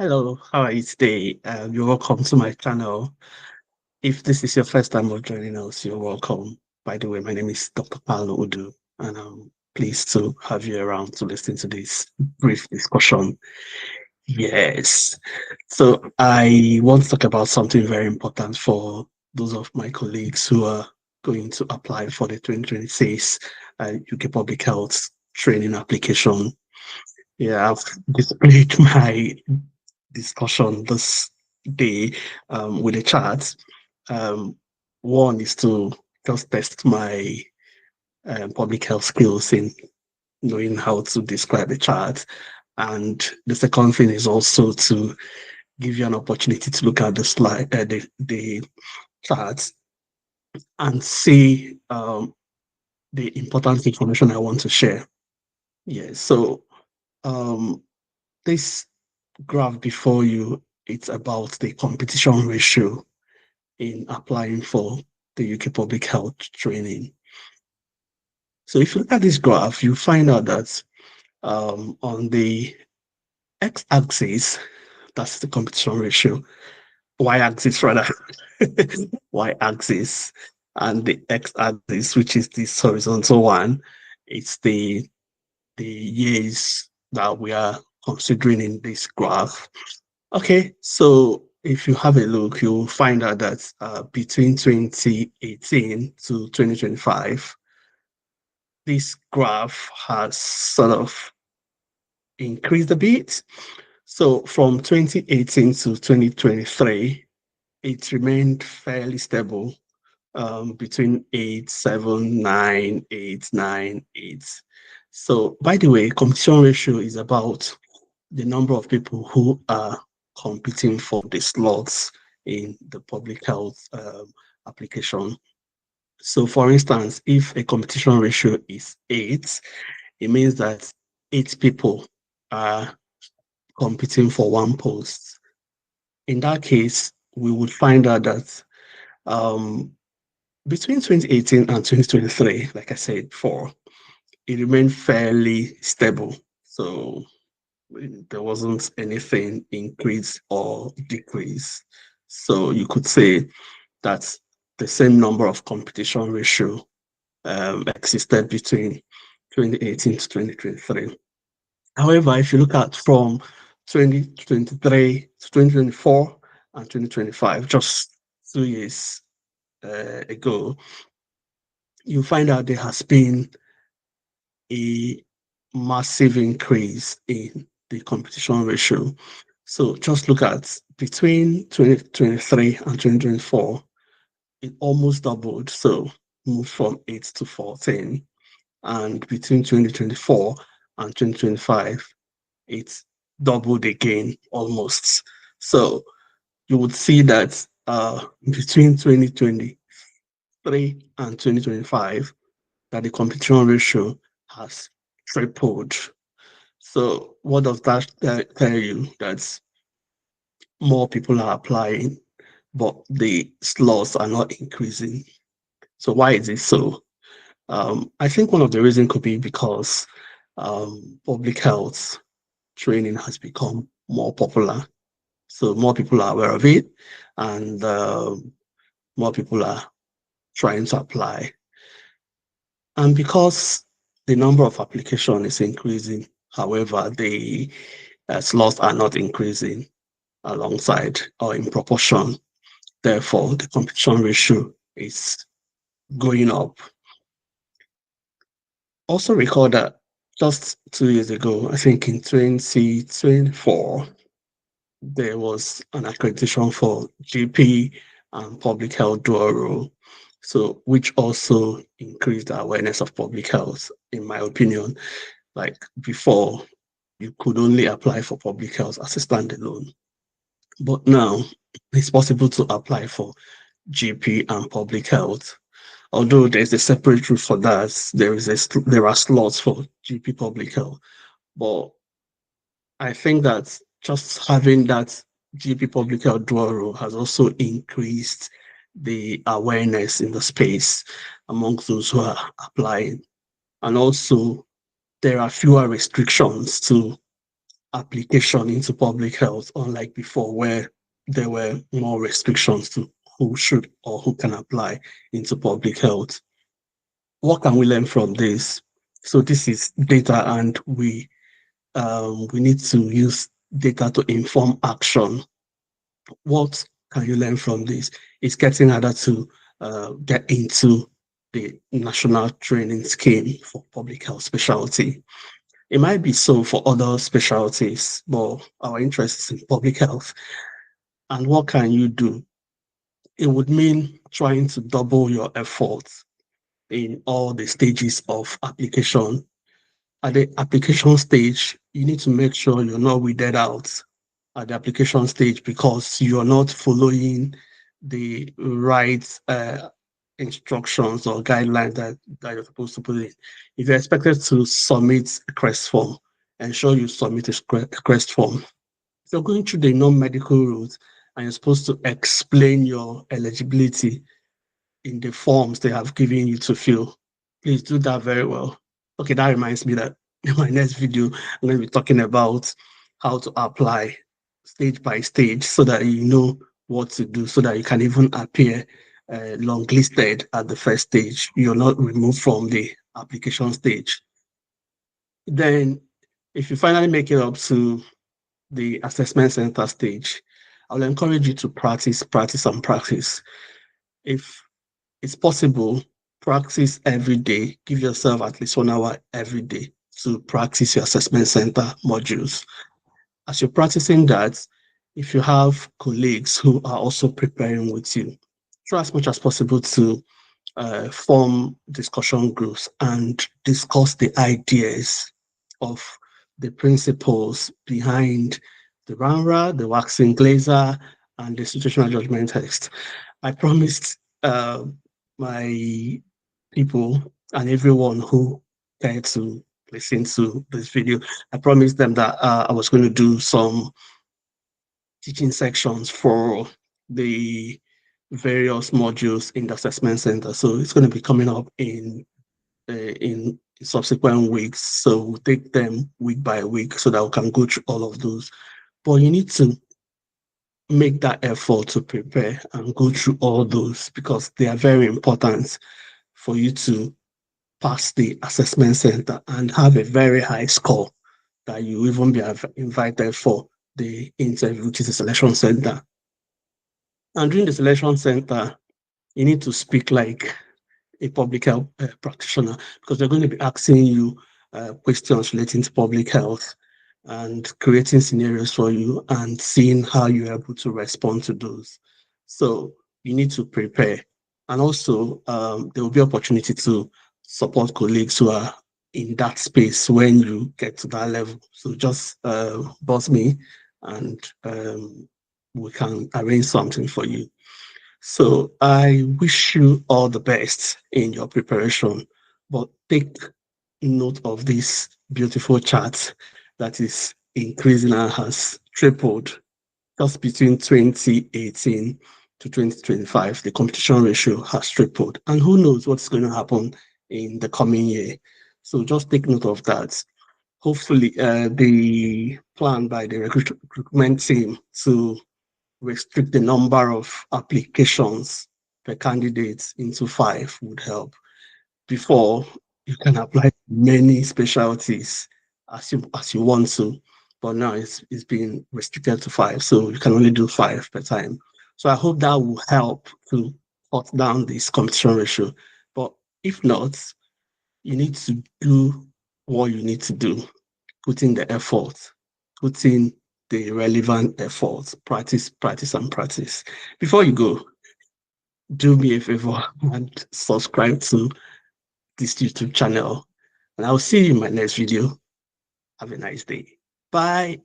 Hello, how are you today? You're welcome to my channel. If this is your first time of joining us, you're welcome. By the way, my name is Dr. Paulo Udu, and I'm pleased to have you around to listen to this brief discussion. Yes. So I want to talk about something very important for those of my colleagues who are going to apply for the 2026 UK Public Health Training application. Yeah, I've displayed my discussion this day with a chat. Um, One is to just test my public health skills in knowing how to describe a chart. And the second thing is also to give you an opportunity to look at the slide, the charts, and see the important information I want to share. Yeah, so um, this graph before you, it's about the competition ratio in applying for the UK public health training. So if you look at this graph, you find out that on the x-axis, that's the competition ratio, y-axis rather, y-axis, and the x-axis, which is this horizontal one, it's the years that we are considering in this graph. Okay, so if you have a look, you'll find out that between 2018 to 2025, this graph has sort of increased a bit. So from 2018 to 2023, it remained fairly stable between 8, 7, 9, 8, 9, 8. So, by the way, competition ratio is about the number of people who are competing for the slots in the public health application. So, for instance, if a competition ratio is 8, it means that 8 people are competing for one post. In that case, we would find out that um, between 2018 and 2023, like I said before, it remained fairly stable. So there wasn't anything increase or decrease. So you could say that the same number of competition ratio existed between 2018 to 2023. However, if you look at from 2023 to 2024 and 2025, just 2 years ago, you find out there has been a massive increase in the competition ratio. So just look at between 2023 and 2024, it almost doubled. So moved from 8 to 14. And between 2024 and 2025, it's doubled again almost. So you would see that between 2023 and 2025, that the competition ratio has tripled. So what does that tell you? That more people are applying, but the slots are not increasing. So why is it so? I think one of the reasons could be because public health training has become more popular. So more people are aware of it, and more people are trying to apply. And because the number of application is increasing, however, the slots are not increasing alongside or in proportion. Therefore, the competition ratio is going up. Also recall that just 2 years ago, I think in 2024, there was an accreditation for GP and public health dual role. So, which also increased the awareness of public health, in my opinion. Like before, you could only apply for public health as a standalone. But now it's possible to apply for GP and public health. Although there's a separate route for that, there are slots for GP public health. But I think that just having that GP public health dual role has also increased the awareness in the space amongst those who are applying. And also there are fewer restrictions to application into public health, unlike before, where there were more restrictions to who should or who can apply into public health. What can we learn from this? So this is data, and we need to use data to inform action. What can you learn from this? It's getting harder to get into the national training scheme for public health specialty. It might be so for other specialties, but our interest is in public health. And what can you do? It would mean trying to double your efforts in all the stages of application. At the application stage, you need to make sure you're not weeded out at the application stage because you're not following the right instructions or guidelines that you're supposed to put in. If you're expected to submit a CREST form, ensure you submit a CREST form. If you're going through the non-medical route and you're supposed to explain your eligibility in the forms they have given you to fill, please do that very well. Okay, that reminds me that in my next video, I'm going to be talking about how to apply stage by stage so that you know what to do, so that you can even appear long listed at the first stage. You're not removed from the application stage. Then, if you finally make it up to the assessment center stage, I will encourage you to practice, practice, and practice. If it's possible, practice every day. Give yourself at least 1 hour every day to practice your assessment center modules. As you're practicing that, if you have colleagues who are also preparing with you, try as much as possible to form discussion groups and discuss the ideas of the principles behind the RANRA, the waxing glazer, and the situational judgment text. I promised my people and everyone who cared to listen to this video, I promised them that I was going to do some teaching sections for the various modules in the assessment center. So it's going to be coming up in subsequent weeks. So we'll take them week by week so that we can go through all of those. But you need to make that effort to prepare and go through all those because they are very important for you to pass the assessment center and have a very high score that you even be invited for the interview, which is the selection center. And during the selection center, you need to speak like a public health practitioner because they're going to be asking you questions relating to public health and creating scenarios for you and seeing how you're able to respond to those. So you need to prepare. And also, there will be opportunity to support colleagues who are in that space when you get to that level. So just buzz me and we can arrange something for you. So I wish you all the best in your preparation, but take note of this beautiful chart that is increasing and has tripled just between 2018 to 2025. The competition ratio has tripled, and who knows what's going to happen in the coming year. So just take note of that. Hopefully, the plan by the recruitment team to restrict the number of applications per candidate into 5 would help. Before, you can apply many specialties as you want to, but now it's been restricted to 5, so you can only do 5 per time. So I hope that will help to cut down this competition ratio. But if not, you need to do what you need to do, put in the effort, put in the relevant efforts, practice, practice, and practice. Before you go, do me a favor and subscribe to this YouTube channel. And I'll see you in my next video. Have a nice day. Bye.